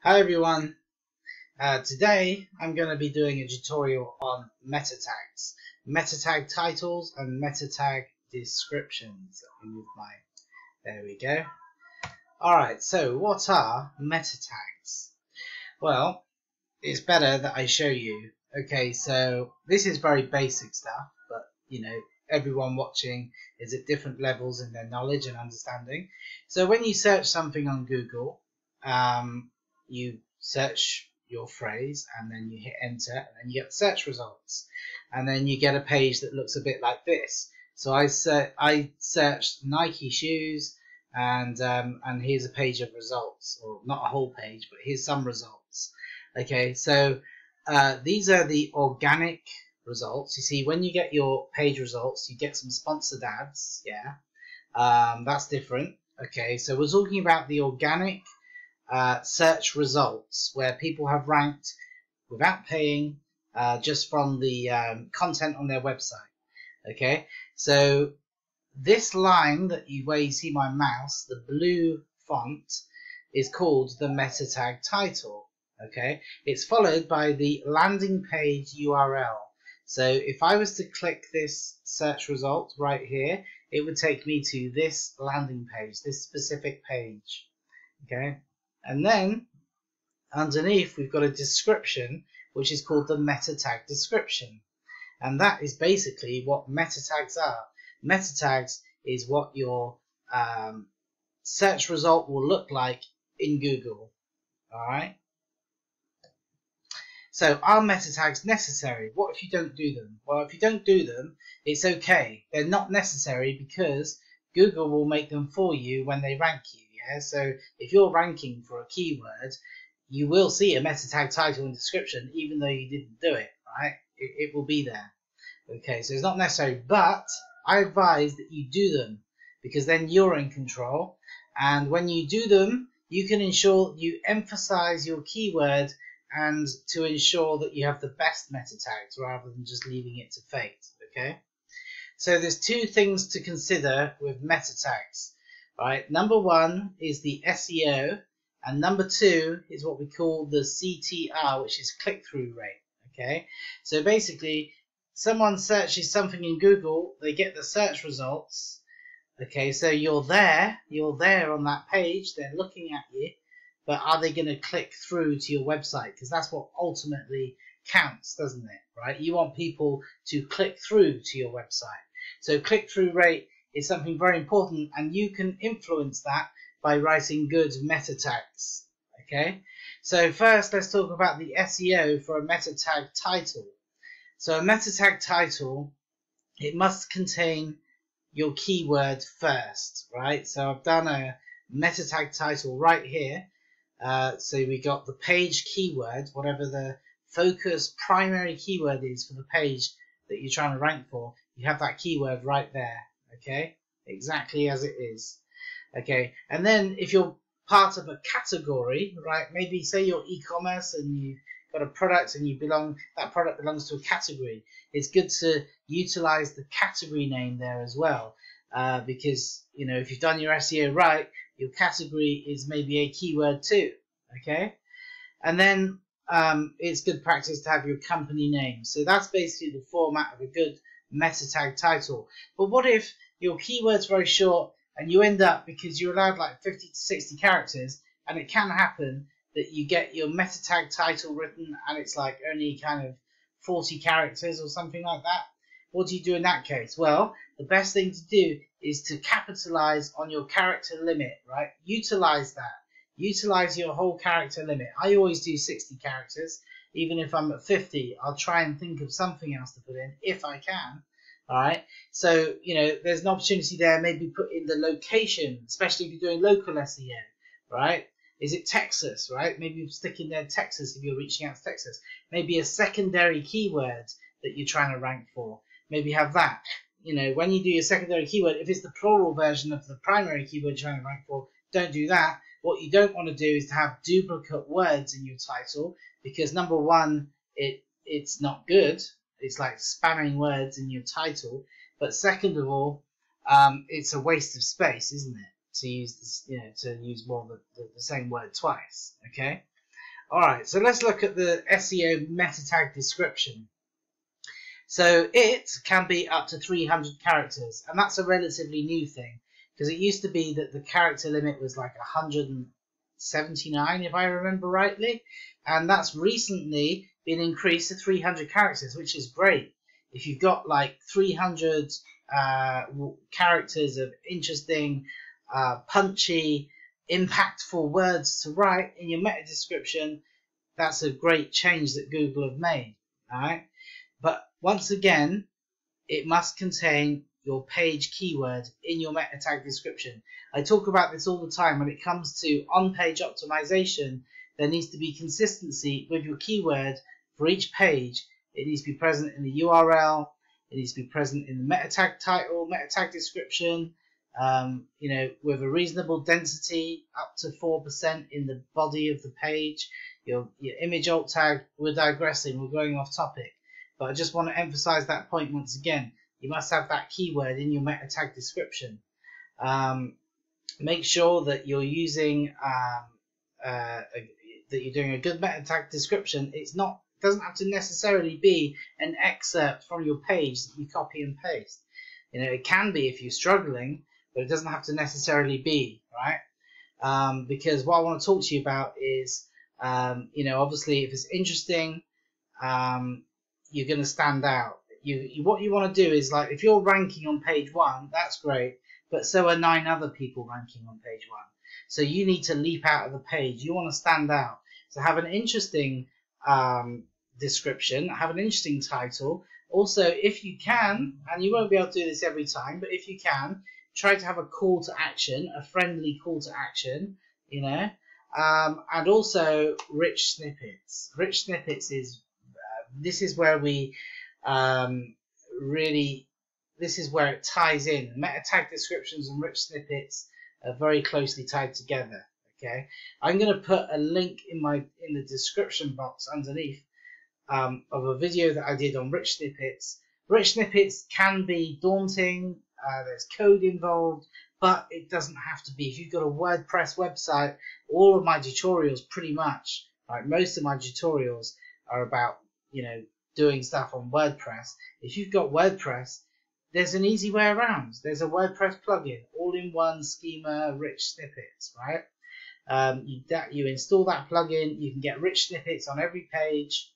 Hi everyone, today I'm going to be doing a tutorial on meta tags, meta tag titles and meta tag descriptions. Let me move there we go. Alright, so what are meta tags? Well, it's better that I show you. Okay, so this is very basic stuff, but everyone watching is at different levels in their knowledge and understanding. So when you search something on Google, you search your phrase and then you hit enter and then you get the search results, and then you get a page that looks a bit like this. So I searched Nike shoes, and here's a page of results, or not a whole page, but here's some results. Okay, so these are the organic results. You see, when you get your page results, you get some sponsored ads. That's different. Okay, so we're talking about the organic search results, where people have ranked without paying, just from the content on their website. Okay, so this line where you see my mouse, the blue font, is called the meta tag title. Okay, it's followed by the landing page URL. So if I was to click this search result right here, it would take me to this landing page, this specific page. Okay, and then underneath we've got a description which is called the meta tag description, and that is basically what meta tags are. Meta tags is what your search result will look like in Google. Alright, so are meta tags necessary? What if you don't do them? Well, if you don't do them, it's okay. They're not necessary because Google will make them for you when they rank you. So if you're ranking for a keyword, you will see a meta tag title and description even though you didn't do it, right? It will be there. Okay, so it's not necessary, but I advise that you do them, because then you're in control, and when you do them, you can ensure you emphasize your keyword and to ensure that you have the best meta tags rather than just leaving it to fate. Okay, so there's two things to consider with meta tags. Right, number one is the SEO, and number two is what we call the CTR, which is click-through rate. Okay, so basically, someone searches something in Google, they get the search results. Okay, so you're there on that page, they're looking at you, but are they going to click through to your website? Because that's what ultimately counts, doesn't it? Right, you want people to click through to your website. So click-through rate is something very important, and you can influence that by writing good meta tags. Okay, so first let's talk about the SEO for a meta tag title. So a meta tag title, it must contain your keyword first, right? So I've done a meta tag title right here. So we got the page keyword, whatever the focus primary keyword is for the page that you're trying to rank for, you have that keyword right there. Okay, exactly as it is. Okay, and then if you're part of a category, right, maybe say you're e-commerce and you've got a product and that product belongs to a category, it's good to utilize the category name there as well, because if you've done your SEO right, your category is maybe a keyword too. Okay, and then it's good practice to have your company name. So that's basically the format of a good meta tag title. But what if your keyword's very short and you end up, because you're allowed like 50 to 60 characters, and it can happen that you get your meta tag title written and it's like only kind of 40 characters or something like that? What do you do in that case? Well, the best thing to do is to capitalize on your character limit, right? Utilize that. Utilize your whole character limit. I always do 60 characters. Even if I'm at 50, I'll try and think of something else to put in if I can. Alright, so there's an opportunity there. Maybe put in the location, especially if you're doing local SEO, right? Is it Texas, right? Maybe you stick in there Texas if you're reaching out to Texas. Maybe a secondary keyword that you're trying to rank for. Maybe have that. When you do your secondary keyword, if it's the plural version of the primary keyword you're trying to rank for, don't do that. What you don't want to do is to have duplicate words in your title, because number one, it's not good. It's like spamming words in your title. But second of all, it's a waste of space, isn't it? To use this, to use more of the same word twice. Okay. Alright, so let's look at the SEO Meta Tag Description. So it can be up to 300 characters, and that's a relatively new thing, because it used to be that the character limit was like 179, if I remember rightly, and that's recently been increased to 300 characters, which is great. If you've got like 300 characters of interesting, punchy, impactful words to write in your meta description, that's a great change that Google have made. All right, but once again, it must contain your page keyword in your meta tag description. I talk about this all the time. When it comes to on-page optimization, there needs to be consistency with your keyword for each page. It needs to be present in the URL. It needs to be present in the meta tag title, meta tag description, with a reasonable density, up to 4% in the body of the page. Your image alt tag, we're digressing, we're going off topic. But I just want to emphasize that point once again. You must have that keyword in your meta tag description. Make sure that you're using that you're doing a good meta tag description. It doesn't have to necessarily be an excerpt from your page that you copy and paste. It can be if you're struggling, but it doesn't have to necessarily be, right? Because what I want to talk to you about is, obviously if it's interesting, you're going to stand out. What you want to do is, like, if you're ranking on page 1, that's great, but so are 9 other people ranking on page 1. So you need to leap out of the page. You want to stand out. So have an interesting description, have an interesting title. Also, if you can, and you won't be able to do this every time, but if you can, try to have a call to action, a friendly call to action, and also rich snippets. Rich snippets is this is where we this is where it ties in. Meta tag descriptions and rich snippets are very closely tied together. Okay, I'm going to put a link in the description box underneath of a video that I did on rich snippets. Rich snippets can be daunting. There's code involved, but it doesn't have to be. If you've got a WordPress website, all of my tutorials pretty much, like most of my tutorials, are about doing stuff on WordPress. If you've got WordPress, there's an easy way around. There's a WordPress plugin, all-in-one schema, rich snippets, right? You install that plugin, you can get rich snippets on every page,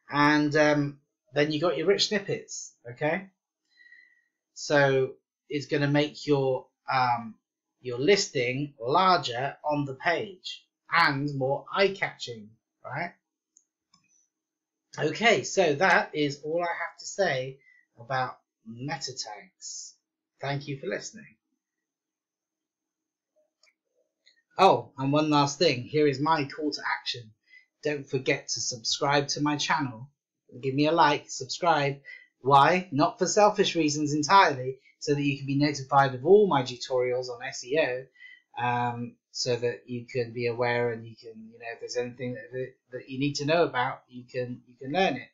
and then you got your rich snippets, okay? So it's going to make your listing larger on the page and more eye-catching, right? Okay, so that is all I have to say about meta tags. Thank you for listening. Oh, and one last thing. Here is my call to action. Don't forget to subscribe to my channel. Give me a like, subscribe. Why? Not for selfish reasons entirely, so that you can be notified of all my tutorials on SEO, so that you can be aware and you can, if there's anything that you need to know about, you can learn it.